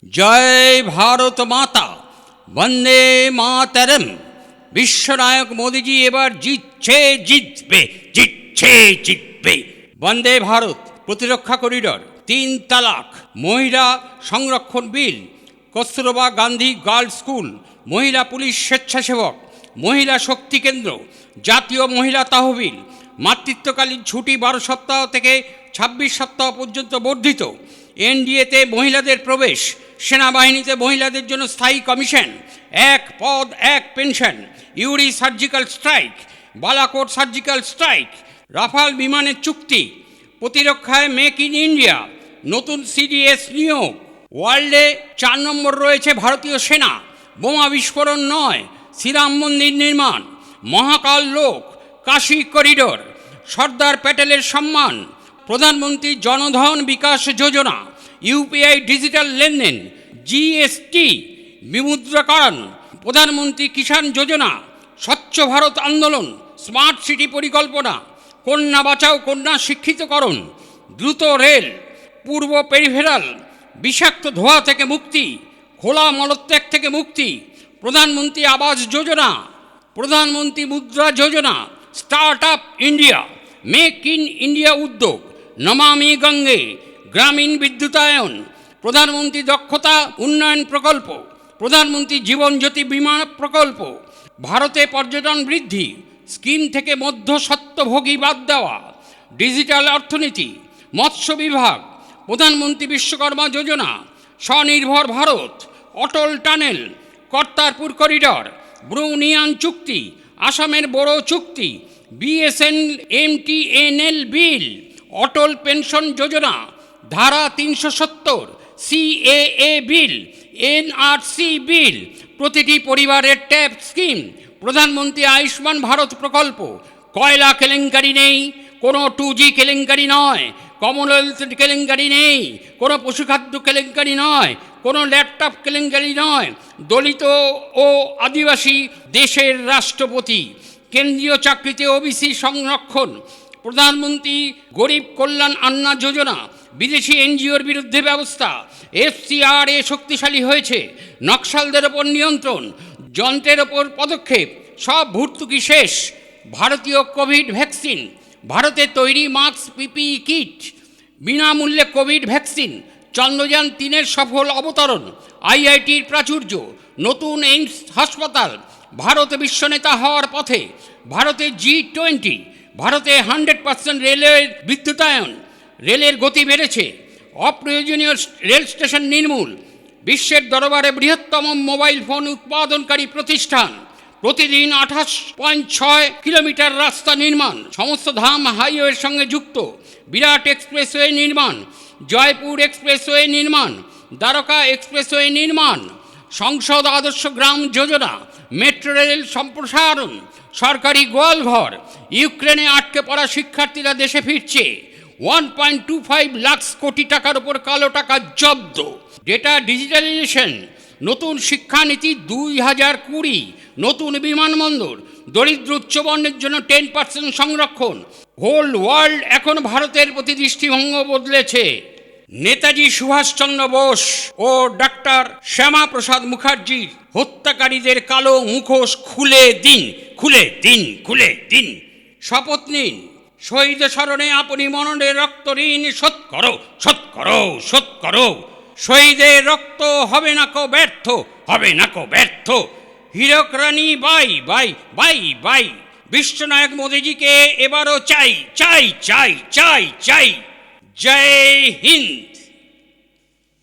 জয় ভারত মাতা, বন্দে মাতরম। বিশ্বনায়ক মোদিজি এবার জিতছে, জিতবে, জিতছে, জিতবে। বন্দে ভারত, প্রতিরক্ষা করিডর, 3 তালাক, মহিলা সংরক্ষণ বিল, কস্তুরবা গান্ধী গার্লস স্কুল, মহিলা পুলিশ স্বেচ্ছাসেবক, মহিলা শক্তি কেন্দ্র, জাতীয় মহিলা তহবিল, মাতৃত্বকালীন ছুটি 12 সপ্তাহ থেকে 26 সপ্তাহ পর্যন্ত বর্ধিত, এনডিএতে মহিলাদের প্রবেশ, সেনাবাহিনীতে মহিলাদের জন্য স্থায়ী কমিশন, 1 পদ 1 pension, Yuri surgical strike, Balakot surgical strike, Rafale বিমানের চুক্তি, প্রতিরক্ষায় মেক ইন ইন্ডিয়া, নতুন সিডিএস নিয়োগ। ওয়ার্ল্ডে 4 নম্বর রয়েছে ভারতীয় সেনা। বোমা বিস্ফোরণ নয়, শ্রীরাম মন্দির নির্মাণ, মহাকাল লোক, কাশী করিডোর, সর্দার প্যাটেলের সম্মান, প্রধানমন্ত্রী জনধন বিকাশ যোজনা, ইউপিআই ডিজিটাল লেনদেন, জিএসটি, বিমুদ্রাকরণ, প্রধানমন্ত্রী কিষাণ যোজনা, স্বচ্ছ ভারত আন্দোলন, স্মার্ট সিটি পরিকল্পনা, কন্যা বাঁচাও কন্যা শিক্ষিতকরণ, দ্রুত রেল, পূর্ব পেরিফেরাল, বিষাক্ত ধোঁয়া থেকে মুক্তি, খোলা মলত্যাগ থেকে মুক্তি, প্রধানমন্ত্রী আবাস যোজনা, প্রধানমন্ত্রী মুদ্রা যোজনা, start up India, make in India উদ্যোগ, নমামি গঙ্গে, গ্রামীণ বিদ্যুতায়ন, প্রধানমন্ত্রী দক্ষতা উন্নয়ন প্রকল্প, প্রধানমন্ত্রী জীবন জ্যোতি বীমা প্রকল্প, ভারতে পর্যটন বৃদ্ধি, স্কিম থেকে মধ্যস্বত্বভোগী বাদ দেওয়া, ডিজিটাল অর্থনীতি, মৎস্য বিভাগ, প্রধানমন্ত্রী বিশ্বকর্মা যোজনা, স্বনির্ভর ভারত, অটল টানেল, কর্তারপুর করিডর, ব্রুনিয়ান চুক্তি, আসামের বড়ো চুক্তি, বিএসএন এমটিএনএল বিল, অটল পেনশন যোজনা, ধারা 370, সিএএ বিল, এনআরসি বিল, প্রতিটি পরিবারের ট্যাপ স্কিম, প্রধানমন্ত্রী আয়ুষ্মান ভারত প্রকল্প, কয়লা কেলেঙ্কারি নেই, কোনো 2G কেলেঙ্কারি নয়, কমনওয়েলথ কেলেঙ্কারি নেই, কোনো পশুখাদ্য কেলেঙ্কারি নয়, কোনো ল্যাপটপ কেলেঙ্কারি নয়, দলিত ও আদিবাসী দেশের রাষ্ট্রপতি, কেন্দ্রীয় চাকরিতে ওবিসি সংরক্ষণ, প্রধানমন্ত্রী গরিব কল্যাণ আন্না যোজনা, বিদেশি এনজিওর বিরুদ্ধে ব্যবস্থা, এফসিআরএ শক্তিশালী হয়েছে, নকশালদের ওপর নিয়ন্ত্রণ, যন্ত্রের ওপর পদক্ষেপ, সব ভর্তুকি শেষ, ভারতীয় কোভিড ভ্যাকসিন, ভারতে তৈরি মাস্ক পিপিই কিট, বিনামূল্যে কোভিড ভ্যাকসিন, চন্দ্রযান 3-এর সফল অবতরণ, আইআইটির প্রাচুর্য, নতুন এইমস হাসপাতাল, ভারত বিশ্বনেতা হওয়ার পথে, ভারতে G20, ভারতে 100% রেলওয়ের বিদ্যুতায়ন, রেলের গতি বেড়েছে, অপ্রয়োজনীয় রেল স্টেশন নির্মূল, বিশ্বের দরবারে বৃহত্তম মোবাইল ফোন উৎপাদনকারী প্রতিষ্ঠান, প্রতিদিন 28.6 কিলোমিটার রাস্তা নির্মাণ, সমস্ত ধাম হাইওয়ের সঙ্গে যুক্ত, বিরাট এক্সপ্রেসওয়ে নির্মাণ, জয়পুর এক্সপ্রেসওয়ে নির্মাণ, দ্বারকা এক্সপ্রেসওয়ে নির্মাণ, সংসদ আদর্শ গ্রাম যোজনা, মেট্রো রেল সম্প্রসারণ, সরকারি গোয়ালঘর, ইউক্রেনে আটকে পড়া শিক্ষার্থীরা দেশে ফিরছে, 1.25 লাখ কোটি টাকার উপর কালো টাকা জব্দ, ডেটা ডিজিটালাইজেশন, নতুন শিক্ষানীতি 2020, নতুন বিমানবন্দর, দরিদ্র উচ্চবর্ণের জন্য 10% সংরক্ষণ। হোল ওয়ার্ল্ড এখন ভারতের প্রতি দৃষ্টিভঙ্গ বদলেছে। নেতাজি সুভাষচন্দ্র বোস ও ডাক্তার শ্যামাপ্রসাদ মুখার্জির হত্যাকারীদের কালো মুখোশ খুলে দিন, খুলে দিন, খুলে দিন। শপথ নিন, শহীদ স্মরণে আপনি মননের রক্ত ঋণ শোধ করো, শোধ করো, শোধ করো। শহীদের রক্ত হবে না কো ব্যর্থ, হবে না কো ব্যর্থ। হীরক রানী বাই বাই বাই বাই। বিশ্বনায়ক মোদিজিকে এবারও চাই, চাই, চাই, চাই, চাই। জয় হিন্দ।